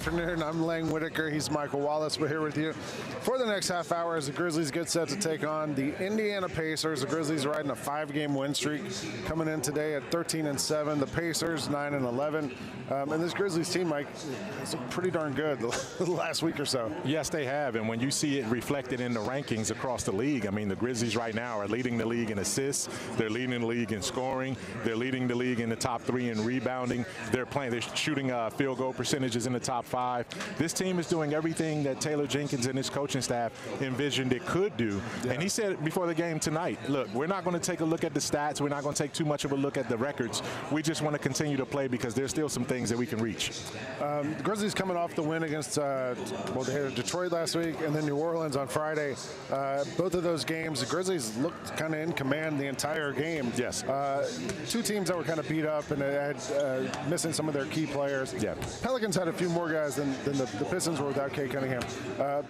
afternoon. I'm Lang Whitaker. He's Michael Wallace. We're here with you for the next half hour as the Grizzlies get set to take on the Indiana Pacers. The Grizzlies are riding a 5-game win streak, coming in today at 13-7. The Pacers 9-11. And this Grizzlies team, Mike, is pretty darn good the last week or so. Yes, they have. And when you see it reflected in the rankings across the league, I mean, the Grizzlies right now are leading the league in assists. They're leading the league in scoring. They're leading the league in the top 3 in rebounding. They're shooting field goal percentages in the top 5. This team is doing everything that Taylor Jenkins and his coaching staff envisioned it could do. Yeah. And he said before the game tonight, look, we're not going to take a look at the stats. We're not going to take too much of a look at the records. We just want to continue to play because there's still some things that we can reach. The Grizzlies coming off the win against, they had Detroit last week and then New Orleans on Friday. Both of those games, the Grizzlies looked kind of in command the entire game. Yes. Two teams that were kind of beat up and had missing some of their key players. Yeah. Pelicans had a few more guys than the Pistons were without Kay Cunningham.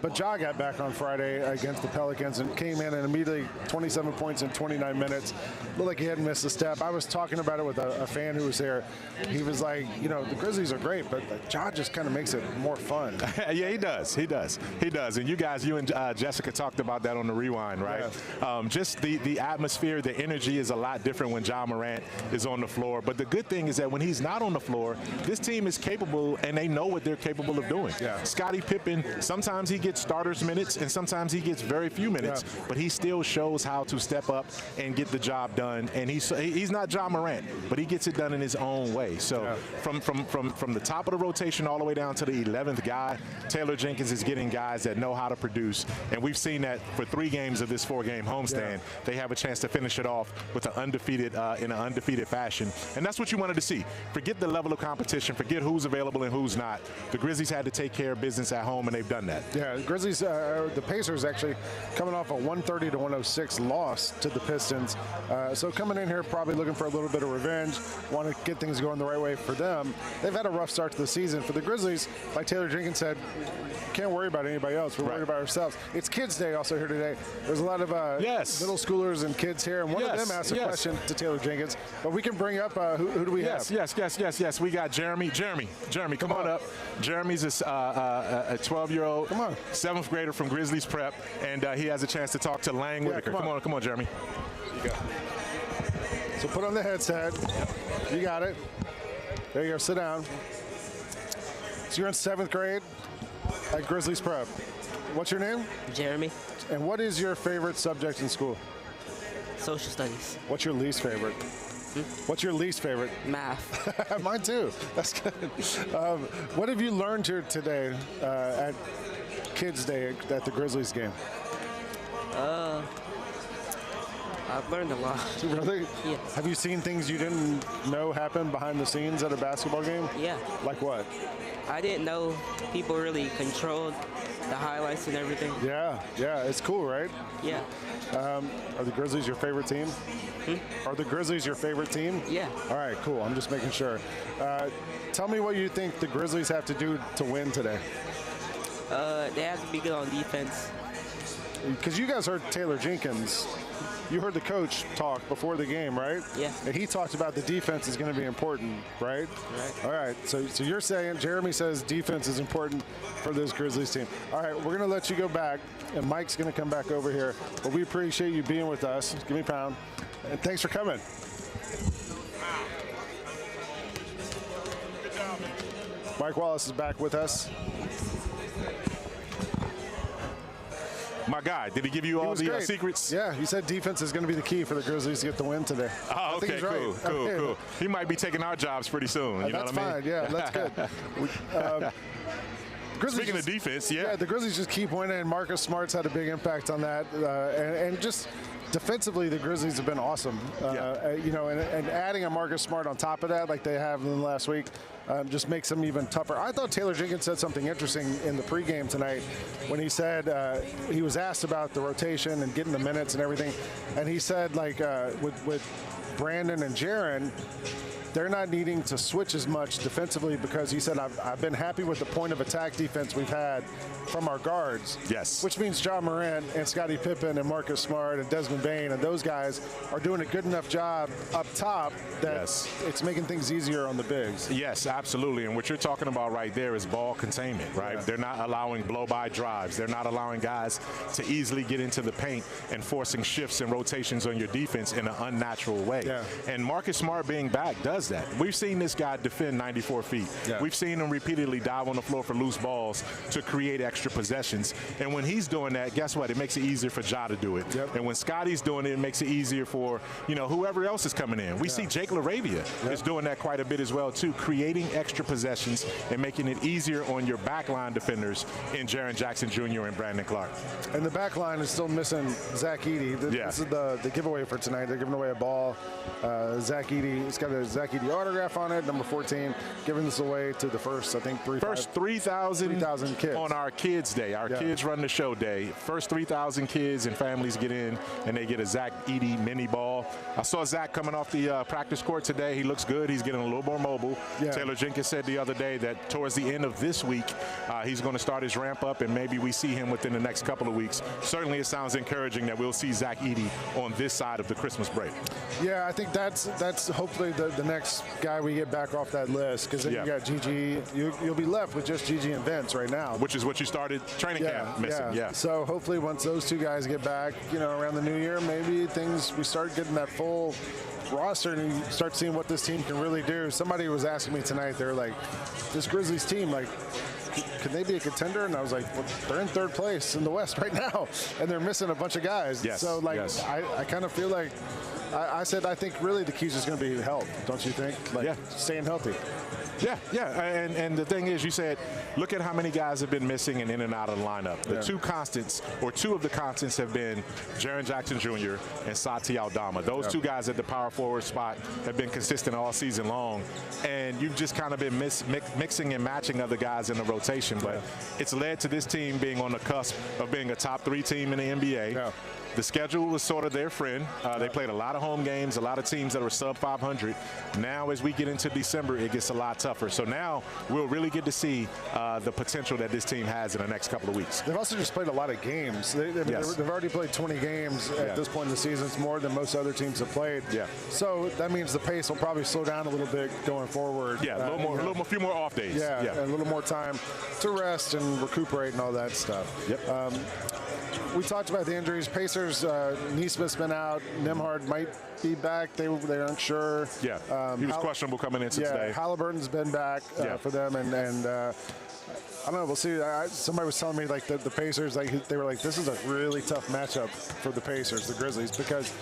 But Ja got back on Friday against the Pelicans and came in and immediately 27 points in 29 minutes. Looked like he hadn't missed a step. I was talking about it with a fan who was there. He was like, you know, the Grizzlies are great, but Ja just kind of makes it more fun. Yeah, he does. He does. He does. And you and Jessica talked about that on the rewind, right? Yeah. Just the atmosphere, the energy is a lot different when Ja Morant is on the floor. But the good thing is that when he's not on the floor, this team is capable and they know what they're capable of doing. Yeah. Scottie Pippen, sometimes he gets starters minutes and sometimes he gets very few minutes, but he still shows how to step up and get the job done. And he's not Ja Morant, but he gets it done in his own way. So from the top of the rotation all the way down to the 11th guy, Taylor Jenkins is getting guys that know how to produce. And we've seen that for 3 games of this 4-game homestand. They have a chance to finish it off with in an undefeated fashion. And that's what you wanted to see. Forget the level of competition. Forget who's available and who's not. The Grizzlies had to take care of business at home, and they've done that. Yeah, the Grizzlies, the Pacers actually coming off a 130-106 loss to the Pistons. So coming in here probably looking for a little bit of revenge, want to get things going the right way for them. They've had a rough start to the season. For the Grizzlies, like Taylor Jenkins said, can't worry about anybody else. We're worried about ourselves. It's Kids Day also here today. There's a lot of middle schoolers and kids here, and one of them asked a question to Taylor Jenkins. But we can bring up who do we have? Yes. We got Jeremy. Jeremy, come on up. Jeremy's a 12-year-old, 7th grader from Grizzlies Prep, and he has a chance to talk to Lang Whitaker. Come on, Jeremy. You go. So put on the headset. You got it. There you go. Sit down. So you're in 7th grade at Grizzlies Prep. What's your name? Jeremy. And what is your favorite subject in school? Social studies. What's your least favorite? What's your least favorite? Math. Mine too. That's good. What have you learned here today at Kids Day at the Grizzlies game? I've learned a lot. Really? Yeah. Have you seen things you didn't know happen behind the scenes at a basketball game? Yeah. Like what? I didn't know people really controlled the highlights and everything. Yeah, it's cool, right? Yeah. Are the Grizzlies your favorite team? Are the Grizzlies your favorite team? Yeah. All right, cool. I'm just making sure. Tell me what you think the Grizzlies have to do to win today. They have to be good on defense. Because you guys heard Taylor Jenkins. You heard the coach talk before the game, right? Yeah. And he talked about the defense is going to be important, right? Right. All right. So you're saying, Jeremy says defense is important for this Grizzlies team. All right, we're going to let you go back, and Mike's going to come back over here. But we appreciate you being with us. Give me a pound. And thanks for coming. Good job, man. Mike Wallace is back with us. My guy, did he give you all the secrets? Yeah, he said defense is going to be the key for the Grizzlies to get the win today. Oh, okay, cool. He might be taking our jobs pretty soon. You know what I mean? That's fine. Yeah, that's good. Speaking of defense, the Grizzlies just keep winning. Marcus Smart's had a big impact on that, and just defensively, the Grizzlies have been awesome. You know, and adding a Marcus Smart on top of that, like they have in the last week, just makes them even tougher. I thought Taylor Jenkins said something interesting in the pregame tonight when he said he was asked about the rotation and getting the minutes and everything, and he said like with Brandon and Jaren, they're not needing to switch as much defensively because he said, I've been happy with the point of attack defense we've had from our guards. Yes. Which means Ja Morant and Scottie Pippen and Marcus Smart and Desmond Bane and those guys are doing a good enough job up top that it's making things easier on the bigs. Yes, Absolutely, and what you're talking about right there is ball containment, right? Yeah. They're not allowing blow-by drives. They're not allowing guys to easily get into the paint and forcing shifts and rotations on your defense in an unnatural way. Yeah. And Marcus Smart being back does that. We've seen this guy defend 94 feet. Yeah. We've seen him repeatedly dive on the floor for loose balls to create extra possessions. And when he's doing that, guess what? It makes it easier for Ja to do it. Yep. And when Scotty's doing it, it makes it easier for, whoever else is coming in. We see Jake LaRavia is doing that quite a bit as well, too, creating extra possessions and making it easier on your backline defenders in Jaren Jackson Jr. and Brandon Clark. And the backline is still missing Zach Edey. This is the giveaway for tonight. They're giving away a ball. Zach Edey, it's got a Zach Edey autograph on it, number 14, giving this away to the first 3,000 kids on our Kids Day. Our Kids Run the Show Day. First 3,000 kids and families get in, and they get a Zach Edey mini ball. I saw Zach coming off the practice court today. He looks good. He's getting a little more mobile. Yeah. Taylor Jenkins said the other day that towards the end of this week, he's going to start his ramp up, and maybe we see him within the next couple of weeks. Certainly, it sounds encouraging that we'll see Zach Edey on this side of the Christmas break. Yeah, I think that's hopefully the next guy we get back off that list, because then you got Gigi. You'll be left with just Gigi and Vince right now, which is what you started training camp missing. Yeah. So hopefully, once those two guys get back, around the new year, maybe we start getting that full roster and you start seeing what this team can really do. Somebody was asking me tonight, they're like, this Grizzlies team, like, could they be a contender? And I was like, well, they're in third place in the West right now, and they're missing a bunch of guys. Yes. So, like, I kind of feel like, I said, I think really the key is just going to be health, don't you think? Like, staying healthy. Yeah. And the thing is, you said, look at how many guys have been missing and in and out of the lineup. The two constants, or two of the constants, have been Jaren Jackson Jr. and Sati Aldama. Those two guys at the power forward spot have been consistent all season long. And you've just kind of been mixing and matching other guys in the rotation. But it's led to this team being on the cusp of being a top 3 team in the NBA. Yeah. The schedule was sort of their friend. They played a lot of home games, a lot of teams that were sub 500. Now, as we get into December, it gets a lot tougher. So now we'll really get to see the potential that this team has in the next couple of weeks. They've also just played a lot of games. They've already played 20 games at this point in the season. It's more than most other teams have played. Yeah. So that means the pace will probably slow down a little bit going forward. Yeah, a few more off days. Yeah, and a little more time to rest and recuperate and all that stuff. Yep. We talked about the injuries. Pacers, Nesmith's been out. Nembhard might be back. They aren't sure. Yeah, he was questionable coming into today. Halliburton's been back for them, and I don't know. We'll see. Somebody was telling me like the Pacers, like they were like, this is a really tough matchup for the Pacers, the Grizzlies, because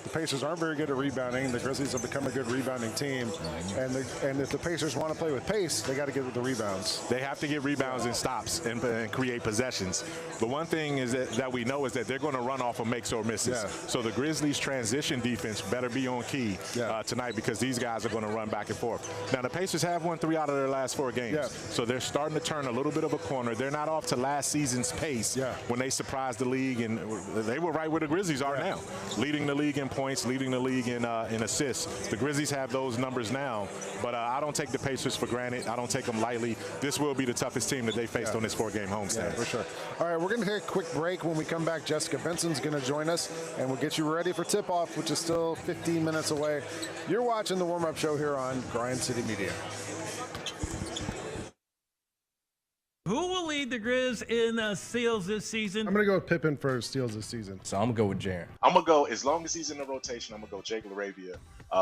the Pacers aren't very good at rebounding. The Grizzlies have become a good rebounding team. And if the Pacers want to play with pace, they got to get with the rebounds. They have to get rebounds and stops and create possessions. But one thing is that we know is that they're going to run off of makes or misses. Yeah. So the Grizzlies' transition defense better be on key tonight, because these guys are going to run back and forth. Now, the Pacers have won 3 out of their last 4 games. Yeah. So they're starting to turn a little bit of a corner. They're not off to last season's pace when they surprised the league. And they were right where the Grizzlies are now, leading the league in points, leading the league in assists. The Grizzlies have those numbers now, but I don't take the Pacers for granted. I don't take them lightly. This will be the toughest team that they faced on this 4-game homestand. Yeah, for sure. All right, we're going to take a quick break. When we come back, Jessica Benson's going to join us, and we'll get you ready for tip-off, which is still 15 minutes away. You're watching the warm-up show here on Grind City Media. Who will lead the Grizz in steals this season? I'm going to go with Pippen for steals this season. So I'm going to go with Jaren. I'm going to go, as long as he's in the rotation, I'm going to go Jake LaRavia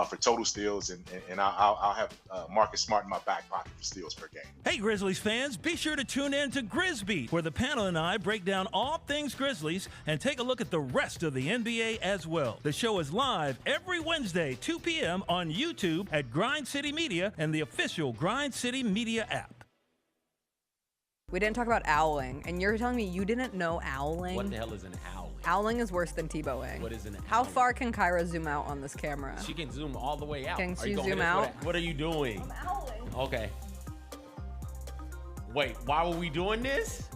for total steals, and I'll have Marcus Smart in my back pocket for steals per game. Hey, Grizzlies fans, be sure to tune in to Grizzbeat, where the panel and I break down all things Grizzlies and take a look at the rest of the NBA as well. The show is live every Wednesday, 2 p.m. on YouTube at Grind City Media and the official Grind City Media app. We didn't talk about owling, and you're telling me you didn't know owling? What the hell is an owling? Owling is worse than Tebowing. What is an owling? How far can Kyra zoom out on this camera? She can zoom all the way out. Can she zoom out? What are you doing? I'm owling. Okay. Wait, why were we doing this?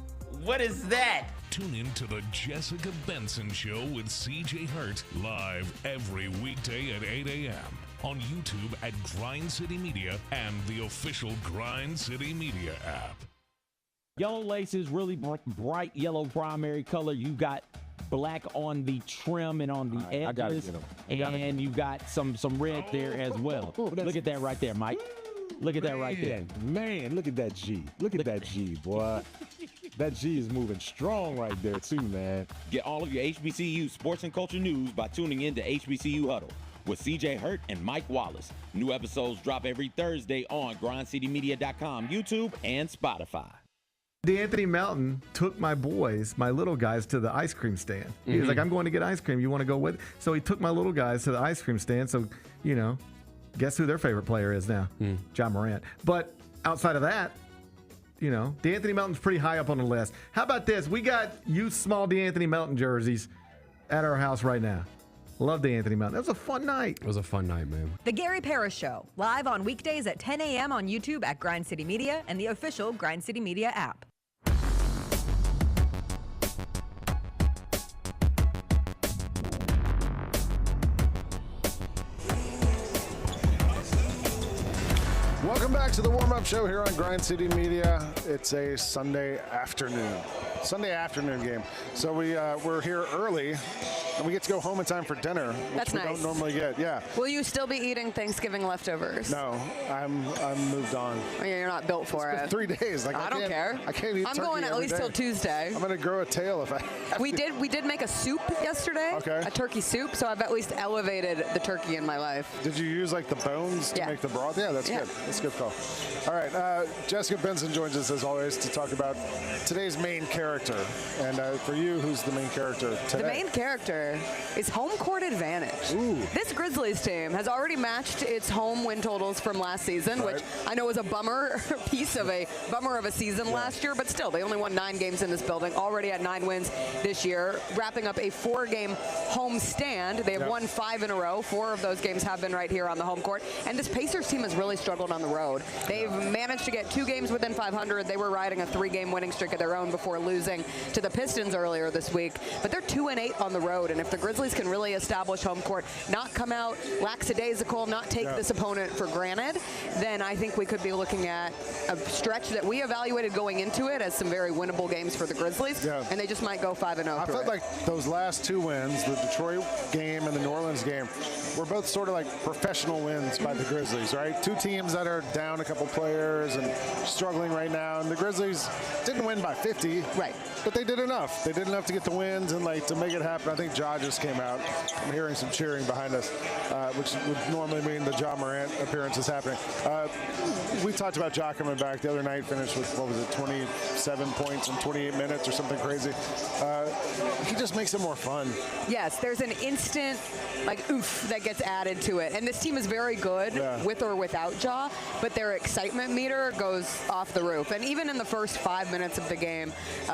What is that? Tune in to the Jessica Benson Show with CJ Hurt, live every weekday at 8 a.m. on YouTube at Grind City Media and the official Grind City Media app. Yellow lace is really bright yellow primary color. You got black on the trim and on the edges. And you got some red there as well. Look at that right there, Mike. Look at that right there. Man, look at that G. Look at that G, boy. That G is moving strong right there, too, man. Get all of your HBCU sports and culture news by tuning in to HBCU Huddle with CJ Hurt and Mike Wallace. New episodes drop every Thursday on grindcitymedia.com, YouTube, and Spotify. D'Anthony Melton took my boys, my little guys, to the ice cream stand. He was like, I'm going to get ice cream. You want to go with? So he took my little guys to the ice cream stand. So, you know, guess who their favorite player is now? John Morant. But outside of that, you know, D'Anthony Melton's pretty high up on the list. How about this? We got youth small D'Anthony Melton jerseys at our house right now. Love D'Anthony Melton. That was a fun night. It was a fun night, man. The Gary Parrish Show, live on weekdays at 10 a.m. on YouTube at Grind City Media and the official Grind City Media app. Welcome back to the warm-up show here on Grind City Media. It's a Sunday afternoon game. So we're here early, and we get to go home in time for dinner, which That's we nice. don't normally get. Yeah. Will you still be eating Thanksgiving leftovers? No, I'm moved on. Oh, yeah, you're not built for It's it. been 3 days. Like I don't care. I can't eat I'm turkey going at every least day. till Tuesday. I'm gonna grow a tail if I have We to. did make a soup yesterday. Okay. A turkey soup. So I've at least elevated the turkey in my life. Did you use like the bones to Yeah. make the broth? Yeah, that's good. That's a good call. All right, Jessica Benson joins us as always to talk about today's main character. And for you, who's the main character today? The main character is home court advantage. Ooh. This Grizzlies team has already matched its home win totals from last season, which I know was a bummer of a season last year, but still, they only won 9 games in this building, already at 9 wins this year, wrapping up a 4-game home stand. They have won 5 in a row. 4 of those games have been right here on the home court. And this Pacers team has really struggled on the road. They've managed to get 2 games within 500. They were riding a 3-game winning streak of their own before losing to the Pistons earlier this week. But they're 2-8 on the road, and if the Grizzlies can really establish home court, not come out lackadaisical, not take this opponent for granted, then I think we could be looking at a stretch that we evaluated going into it as some very winnable games for the Grizzlies, and they just might go 5-0. I felt like those last 2 wins, the Detroit game and the New Orleans game, were both sort of like professional wins by the Grizzlies, right? 2 teams that are down a couple players and struggling right now, and the Grizzlies didn't win by 50, right? But they did enough. They did enough to get the wins and like to make it happen. I think Ja just came out. I'm hearing some cheering behind us, which would normally mean the Ja Morant appearance is happening. We talked about Ja coming back the other night, finished with, 27 points in 28 minutes or something crazy. He just makes it more fun. Yes, there's an instant oof that gets added to it. And this team is very good with or without Ja, but their excitement meter goes off the roof. And even in the first 5 minutes of the game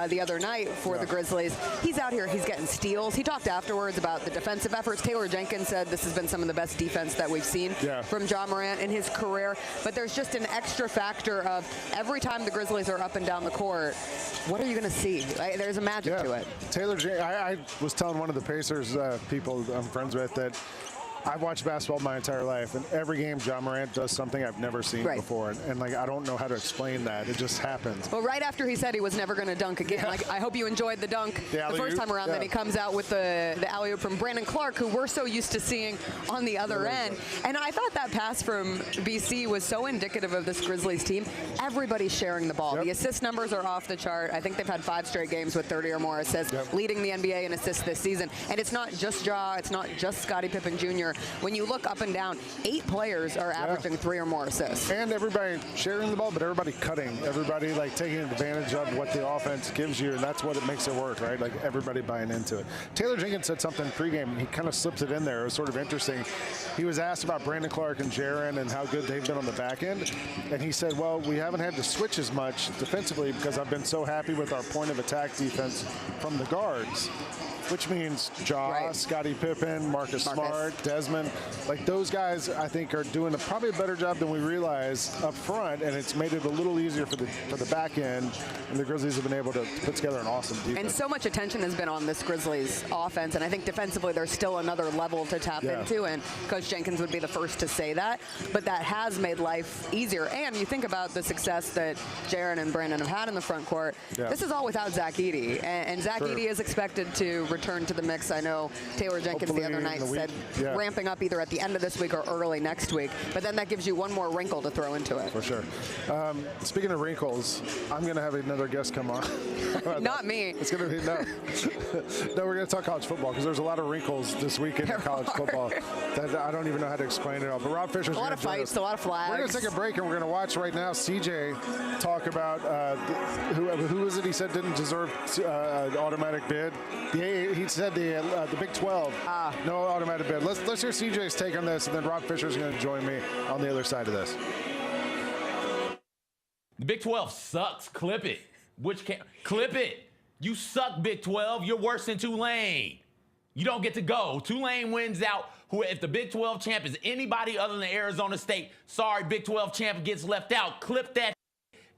the other night for the Grizzlies, he's out here, he's getting steals. He talked afterwards about the defensive efforts. Taylor Jenkins said this has been some of the best defense that we've seen from Ja Morant in his career. But there's just an extra factor of every time the Grizzlies are up and down the court, what are you going to see? There's a magic to it. Taylor, I was telling one of the Pacers people I'm friends with that I've watched basketball my entire life, and every game Ja Morant does something I've never seen before, and I don't know how to explain that. It just happens. Well, right after he said he was never going to dunk again, I hope you enjoyed the dunk the first time around. Then he comes out with the alley-oop from Brandon Clark, who we're so used to seeing on the other end. And I thought that pass from BC was so indicative of this Grizzlies team. Everybody's sharing the ball. The assist numbers are off the chart. I think they've had 5 straight games with 30 or more assists, leading the NBA in assists this season. And it's not just Ja, it's not just Scottie Pippen Jr. When you look up and down, 8 players are averaging 3 or more assists. And everybody sharing the ball, but everybody cutting. Everybody taking advantage of what the offense gives you, and that's what it makes it work, right? Like everybody buying into it. Taylor Jenkins said something pregame, and he kind of slipped it in there. It was sort of interesting. He was asked about Brandon Clark and Jaren and how good they've been on the back end, and he said, well, we haven't had to switch as much defensively because I've been so happy with our point of attack defense from the guards. Which means Ja, Scottie Pippen, Marcus Smart, Desmond. Those guys, I think, are doing probably a better job than we realize up front, and it's made it a little easier for the back end, and the Grizzlies have been able to put together an awesome defense. And so much attention has been on this Grizzlies offense, and I think defensively there's still another level to tap into, and Coach Jenkins would be the first to say that, but that has made life easier. And you think about the success that Jaren and Brandon have had in the front court. This is all without Zach Edey, and Zach Edey is expected to return to the mix. I know Taylor Jenkins the other night said ramping up either at the end of this week or early next week. But then that gives you one more wrinkle to throw into it. For sure. Speaking of wrinkles, I'm going to have another guest come on. Not me. It's going to be, no. No, we're going to talk college football because there's a lot of wrinkles this weekend in college football that I don't even know how to explain it all. But Rob Fisher's a lot of fights, a lot of flags. We're going to take a break and we're going to watch right now CJ talk about who is it he said didn't deserve an automatic bid. He said the Big 12. No automatic bid. Let's hear CJ's take on this, and then Rob Fisher's going to join me on the other side of this. The Big 12 sucks. Clip it. Clip it. You suck, Big 12. You're worse than Tulane. You don't get to go. Tulane wins out. If the Big 12 champ is anybody other than Arizona State, sorry, Big 12 champ gets left out. Clip that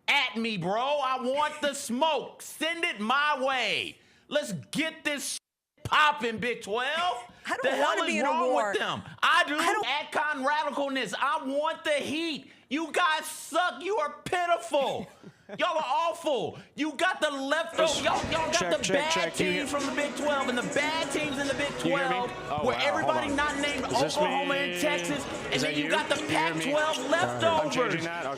at me, bro. I want the smoke. Send it my way. Let's get this popping, Big 12. I don't the hell want to be is in a wrong war. with them? I do. Adcon radicalness. I want the heat. You guys suck. You are pitiful. Y'all are awful. You got the leftovers. Y'all got the bad teams from the Big 12 and the bad teams in the Big 12 where everybody not named Oklahoma and Texas. And then you got the Pac-12 leftovers.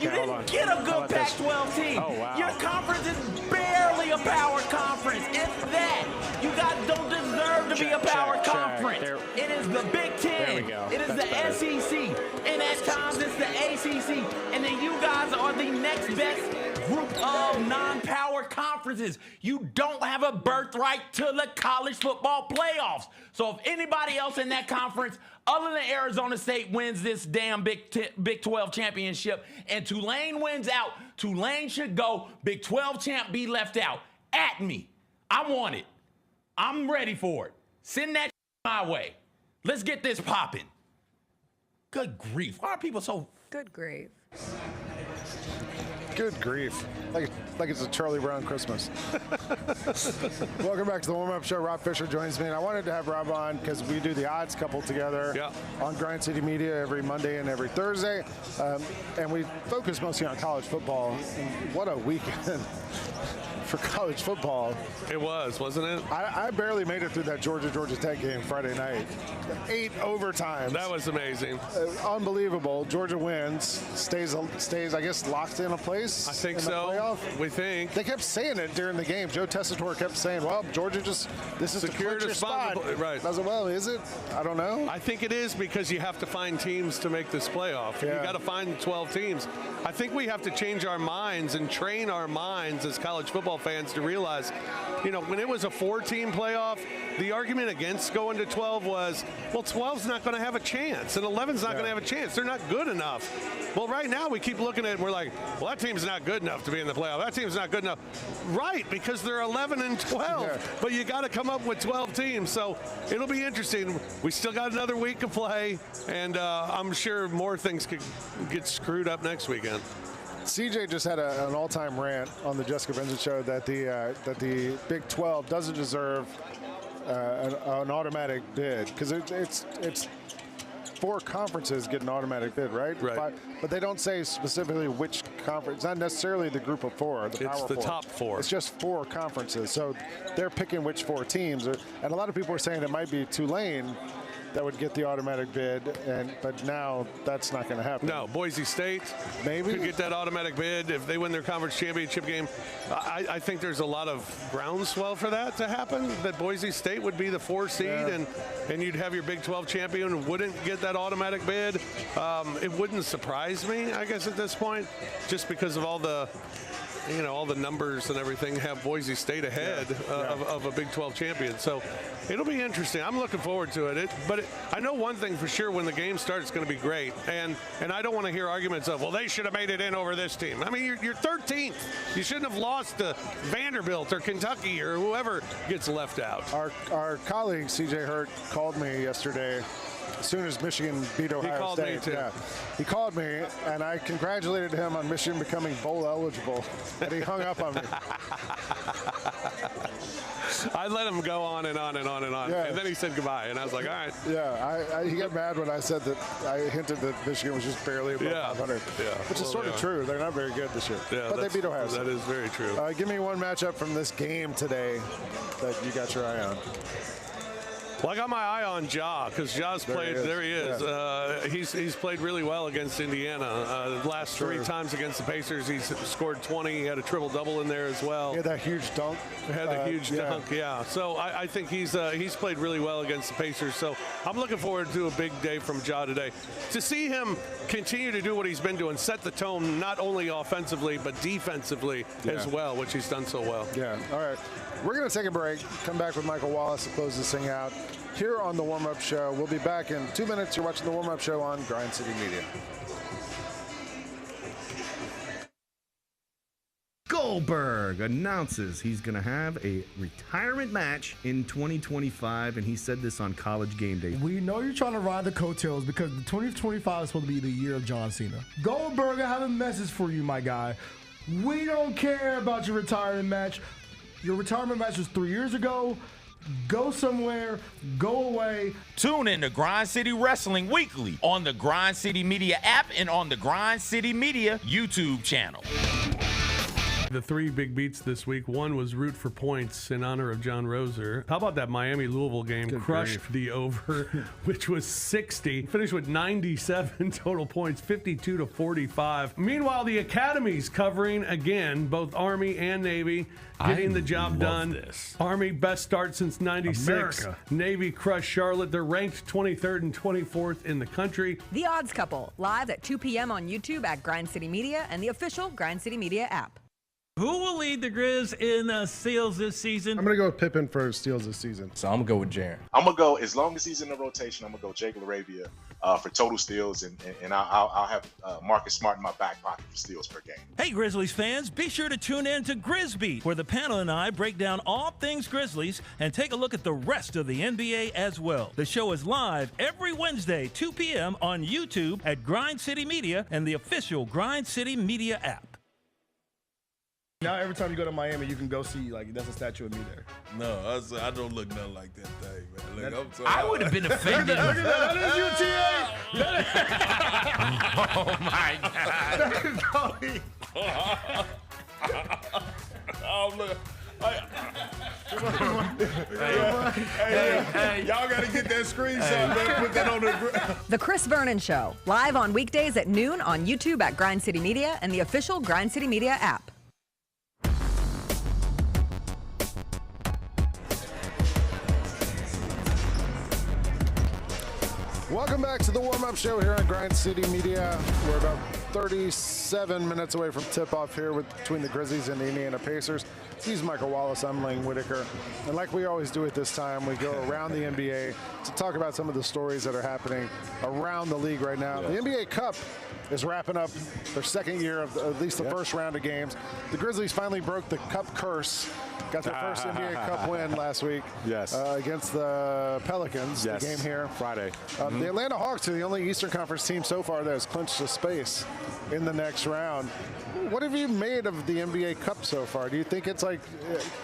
You didn't get a good Pac-12 team. Your conference is barely a power conference. If that, you guys don't deserve to be a power conference. It is the Big Ten. It is the SEC. And at times it's the ACC. And then you guys are the next best group of non-power conferences. You don't have a birthright to the college football playoffs. So if anybody else in that conference other than Arizona State wins this damn Big 12 championship and Tulane wins out, Tulane should go. Big 12 champ be left out. At me. I want it. I'm ready for it. Send that my way. Let's get this popping. Good grief. Why are people so... Good grief. Good grief. Like it's a Charlie Brown Christmas. Welcome back to the warm-up show. Rob Fisher joins me, and I wanted to have Rob on because we do the odds couple together on Grind City Media every Monday and every Thursday, and we focus mostly on college football. And what a weekend for college football. It was, wasn't it? I barely made it through that Georgia Tech game Friday night. 8 overtimes. That was amazing. Unbelievable. Georgia wins, stays, I guess, locked in a place. I think in the so. Playoff. We think. They kept saying it during the game. Joe Tessitore kept saying, well, Georgia this is secured the spot. Right. I was like, well, is it? I don't know. I think it is because you have to find teams to make this playoff. You got to find 12 teams. I think we have to change our minds and train our minds as college football fans to realize, when it was a 4-team playoff, the argument against going to 12 was, well, 12's not going to have a chance, and 11's not going to have a chance. They're not good enough. Well, right now we keep looking at it and we're like, well, that team's not good enough to be in the playoff. That team's not good enough. Right, because they're 11 and 12. Yeah. But you got to come up with 12 teams. So it'll be interesting. We still got another week to play, and I'm sure more things could get screwed up next weekend. CJ just had an all-time rant on the Jessica Benson show that the Big 12 doesn't deserve an automatic bid because it's 4 conferences get an automatic bid, right? Right. But they don't say specifically which conference. Not necessarily the group of 4, the power 4. It's the top 4. It's just 4 conferences. So they're picking which 4 teams. And a lot of people are saying it might be Tulane that would get the automatic bid, but now that's not going to happen. No, Boise State maybe could get that automatic bid if they win their conference championship game. I think there's a lot of groundswell for that to happen, that Boise State would be the 4 seed and you'd have your Big 12 champion who wouldn't get that automatic bid. It wouldn't surprise me, I guess, at this point, just because of all the numbers and everything have Boise State ahead of a Big 12 champion. So it'll be interesting. I'm looking forward to it. But I know one thing for sure, when the game starts, it's going to be great. And I don't want to hear arguments of, well, they should have made it in over this team. I mean, you're 13th. You shouldn't have lost to Vanderbilt or Kentucky or whoever gets left out. Our colleague, CJ Hurt, called me yesterday as soon as Michigan beat Ohio State. He called me, too. Yeah. He called me, and I congratulated him on Michigan becoming bowl eligible, and he hung up on me. I let him go on and on and on and on. Yeah. And then he said goodbye, and I was like, all right. Yeah, he got mad when I said that. I hinted that Michigan was just barely above 500. Yeah. Which is sort of true. They're not very good this year. Yeah, but they beat Ohio State. That is very true. Give me one matchup from this game today that you got your eye on. Well, I got my eye on Ja because Ja's played. There he is. Yeah. He's played really well against Indiana. The last 3 times against the Pacers, he's scored 20. He had a triple-double in there as well. He had that huge dunk. Had the huge dunk, yeah. So I think he's played really well against the Pacers. So I'm looking forward to a big day from Ja today. To see him continue to do what he's been doing, set the tone not only offensively but defensively as well, which he's done so well. Yeah. All right. We're going to take a break. Come back with Michael Wallace to close this thing out here on the Warm Up Show. We'll be back in 2 minutes. You're watching the Warm Up Show on Grind City Media. Goldberg announces he's going to have a retirement match in 2025, and he said this on College Game Day. We know you're trying to ride the coattails because the 2025 is supposed to be the year of John Cena. Goldberg, I have a message for you, my guy. We don't care about your retirement match. Your retirement match was 3 years ago. Go somewhere, go away. Tune in to Grind City Wrestling weekly on the Grind City Media app and on the Grind City Media YouTube channel. The 3 big beats this week. One was root for points in honor of John Roser. How about that Miami-Louisville game? Crushed the over, which was 60. Finished with 97 total points, 52-45. Meanwhile, the Academy's covering again, both Army and Navy, getting the job done. This. Army, best start since 96. America. Navy crushed Charlotte. They're ranked 23rd and 24th in the country. The Odds Couple, live at 2 p.m. on YouTube at Grind City Media and the official Grind City Media app. Who will lead the Grizz in steals this season? I'm going to go with Pippen for steals this season. So I'm going to go with Jaren. I'm going to go, as long as he's in the rotation, I'm going to go Jake LaRavia for total steals, and I'll have Marcus Smart in my back pocket for steals per game. Hey, Grizzlies fans, be sure to tune in to Grizzbeat, where the panel and I break down all things Grizzlies and take a look at the rest of the NBA as well. The show is live every Wednesday, 2 p.m. on YouTube at Grind City Media and the official Grind City Media app. Now every time you go to Miami, you can go see, like, that's a statue of me there. No, I don't look nothing like that thing, man. Look, I'm sorry. I would have been offended. Look at that. That is UTA. Oh, my God. Oh, look. Hey, y'all got to get that screenshot, man. Put that on the... The Chris Vernon Show, live on weekdays at noon on YouTube at Grind City Media and the official Grind City Media app. Welcome back to the warm-up show here on Grind City Media. We're about 37 minutes away from tip-off here between the Grizzlies and the Indiana Pacers. He's Michael Wallace. I'm Lang Whitaker. And like we always do at this time, we go around the NBA to talk about some of the stories that are happening around the league right now. The NBA Cup is wrapping up their second year of at least the first round of games. The Grizzlies finally broke the Cup curse. Got their first NBA Cup win last week against the Pelicans. The game here Friday. The Atlanta Hawks are the only Eastern Conference team so far that has clinched a space in the next round. What have you made of the NBA Cup so far? Do you think it's like,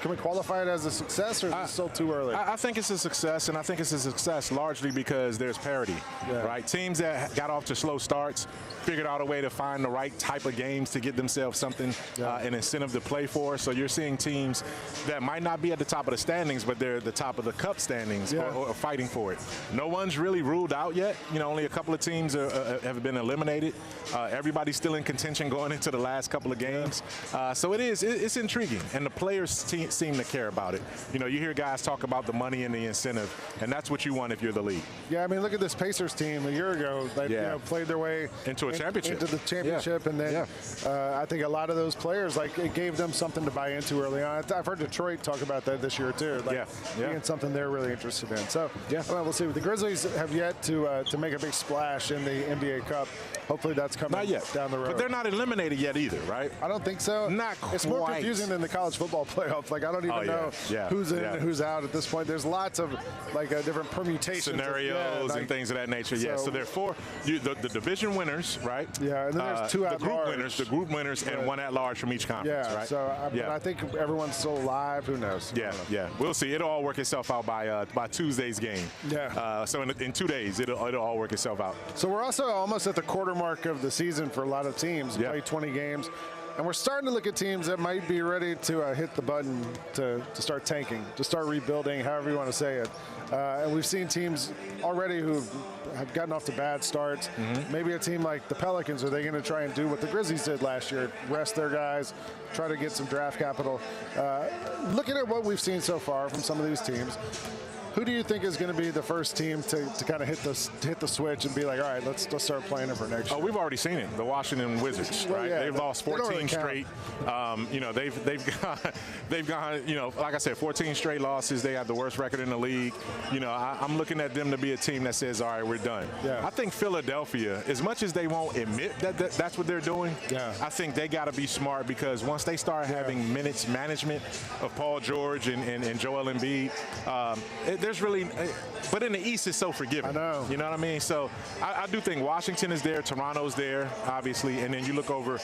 can we qualify it as a success, or is it still too early? I think it's a success, and I think it's a success largely because there's parity, right? Teams that got off to slow starts figured out a way to find the right type of games to get themselves something, an incentive to play for. So you're seeing teams that might not be at the top of the standings, but they're at the top of the Cup standings or fighting for it. No one's really ruled out yet. You know, only a couple of teams have been eliminated. Everybody's still in contention going into the last couple of games. So it's intriguing, and the players seem to care about it. You know, you hear guys talk about the money and the incentive, and that's what you want if you're the league. Yeah, I mean, look at this Pacers team a year ago that you know, played their way into a championship. Into the championship, and then I think a lot of those players, like, it gave them something to buy into early on. I've heard Detroit talk about that this year too, like being something they're really interested in. So well, we'll see. The Grizzlies have yet to make a big splash in the NBA Cup. Hopefully that's coming yet. Down the road. But they're not eliminated yet either, right? I don't think so. Not quite. It's more confusing than the college football playoff. Like, I don't even know who's in and who's out at this point. There's lots of different permutations. Scenarios and things of that nature, so there are four. The division winners, right? Yeah, and then there's two at-large. The group winners, and one at-large from each conference, right? So I think everyone's still alive. Who knows? Yeah. We'll see. It'll all work itself out by Tuesday's game. Yeah. So in 2 days, it'll all work itself out. So we're also almost at the quarter mark of the season for a lot of teams. Play 20 games. And we're starting to look at teams that might be ready to hit the button to start tanking, to start rebuilding, however you want to say it. And we've seen teams already who have gotten off to bad starts. Maybe a team like the Pelicans, are they going to try and do what the Grizzlies did last year, rest their guys, try to get some draft capital? Looking at what we've seen so far from some of these teams, who do you think is going to be the first team to kind of hit the switch and be like, all right, let's start playing it for next year? Oh, we've already seen it. The Washington Wizards, right? They've lost 14 straight. They've gone. Like I said, 14 straight losses. They have the worst record in the league. I'm looking at them to be a team that says, all right, we're done. I think Philadelphia, as much as they won't admit that that's what they're doing, I think they got to be smart, because once they start having minutes management of Paul George and Joel Embiid, there's really, but in the East it's so forgiving. I know. You know what I mean? So I do think Washington is there, Toronto's there, obviously, and then you look over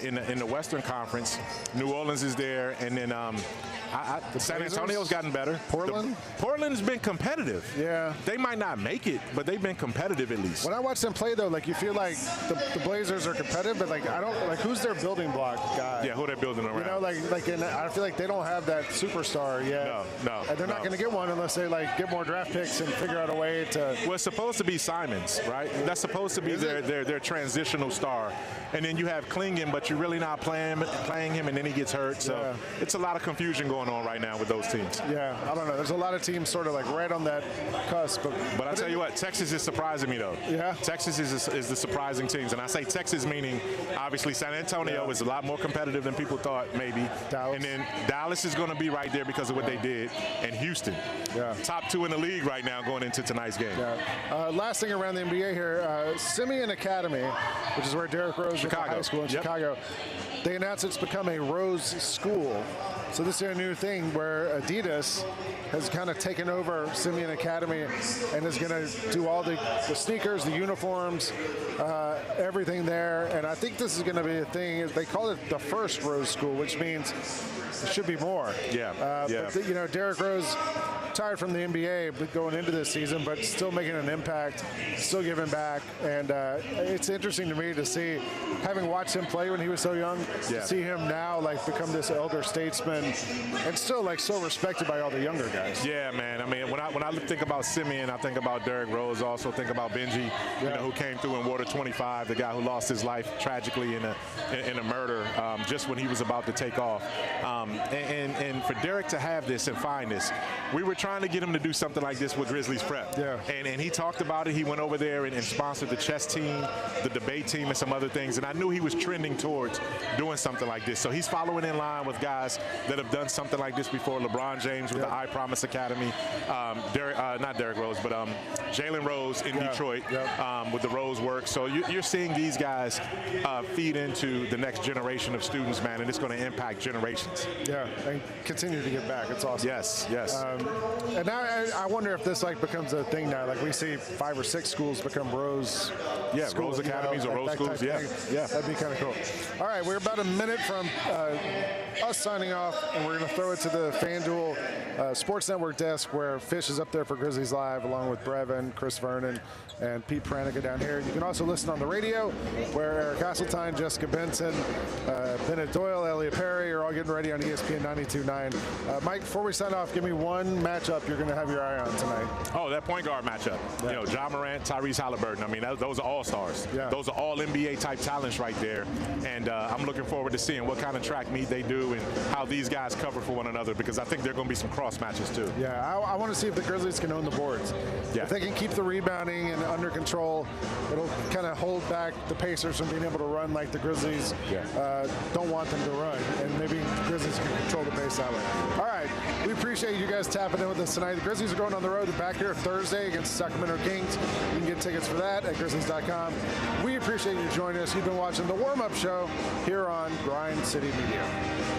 in the Western Conference, New Orleans is there, and then San Antonio's gotten better. Portland's been competitive. Yeah. They might not make it, but they've been competitive at least. When I watch them play, though, like, you feel like the Blazers are competitive, but like, I don't like, who's their building block guy? Yeah, who they're building around. I feel like they don't have that superstar yet. No. And they're not going to get one unless they get more draft picks and figure out a way to. Well, it's supposed to be Simons, right? That's supposed to be their transitional star. And then you have Klingon, but you're really not playing him, and then he gets hurt. So it's a lot of confusion going on right now with those teams. Yeah, I don't know. There's a lot of teams sort of like right on that cusp. But I tell you what, Texas is surprising me, though. Yeah. Texas is the surprising teams. And I say Texas meaning, obviously, San Antonio is a lot more competitive than people thought, maybe. Dallas. And then Dallas is going to be right there because of what they did. And Houston. Top 2 in the league right now going into tonight's game. Last thing around the NBA here, Simeon Academy, which is where Derrick Rose went to high school in Chicago, they announced it's become a Rose School. So this is a new thing where Adidas has kind of taken over Simeon Academy and is going to do all the sneakers, the uniforms, everything there. And I think this is going to be a thing. They call it the first Rose School, which means there should be more. But, Derrick Rose retired from the NBA but going into this season, but still making an impact, still giving back. And it's interesting to me to see, having watched him play when he was so young, to see him now become this elder statesman and still so respected by all the younger guys. Yeah, man. I mean, when I think about Simeon, I think about Derrick Rose. Also think about Benji, who came through in Water 25, the guy who lost his life tragically in a murder just when he was about to take off. And for Derrick to have this and find this, we were trying to get him to do something like this with Grizzlies Prep. And he talked about it. He went over there and sponsored the chess team, the debate team, and some other things. And I knew he was trending towards doing something like this. So he's following in line with guys that have done something like this before. LeBron James with the I Promise Academy. Not Derrick Rose, but Jalen Rose in Detroit with the Rose work. So you're seeing these guys feed into the next generation of students, man, and it's going to impact generations. Yeah, and continue to give back. It's awesome. Yes. And now I wonder if this becomes a thing now. We see 5 or 6 schools become Rose. schools, Rose Academies or Rose schools. That'd be kind of cool. All right, we're about a minute from us signing off, and we're going to throw it to the FanDuel Sports Network desk where Fish is up there for Grizzlies Live, along with Brevin, Chris Vernon, and Pete Pranica down here. You can also listen on the radio where Eric Hasseltine, Jessica Benson, Bennett Doyle, Elliot Perry are all getting ready on ESPN 92.9. Mike, before we sign off, give me one matchup you're going to have your eye on tonight. Oh, that point guard matchup. Ja Morant, Tyrese Halliburton. I mean, those are all-stars. Those are all NBA-type talents right there. And I'm looking forward to seeing what kind of track meet they do do and how these guys cover for one another, because I think there are going to be some cross matches too. Yeah, I want to see if the Grizzlies can own the boards. Yeah. If they can keep the rebounding and under control, it'll kind of hold back the Pacers from being able to run like the Grizzlies don't want them to run. And maybe the Grizzlies can control the pace that way. All right, we appreciate you guys tapping in with us tonight. The Grizzlies are going on the road. They're back here Thursday against the Sacramento Kings. You can get tickets for that at Grizzlies.com. We appreciate you joining us. You've been watching the warm-up show here on Grind City Media.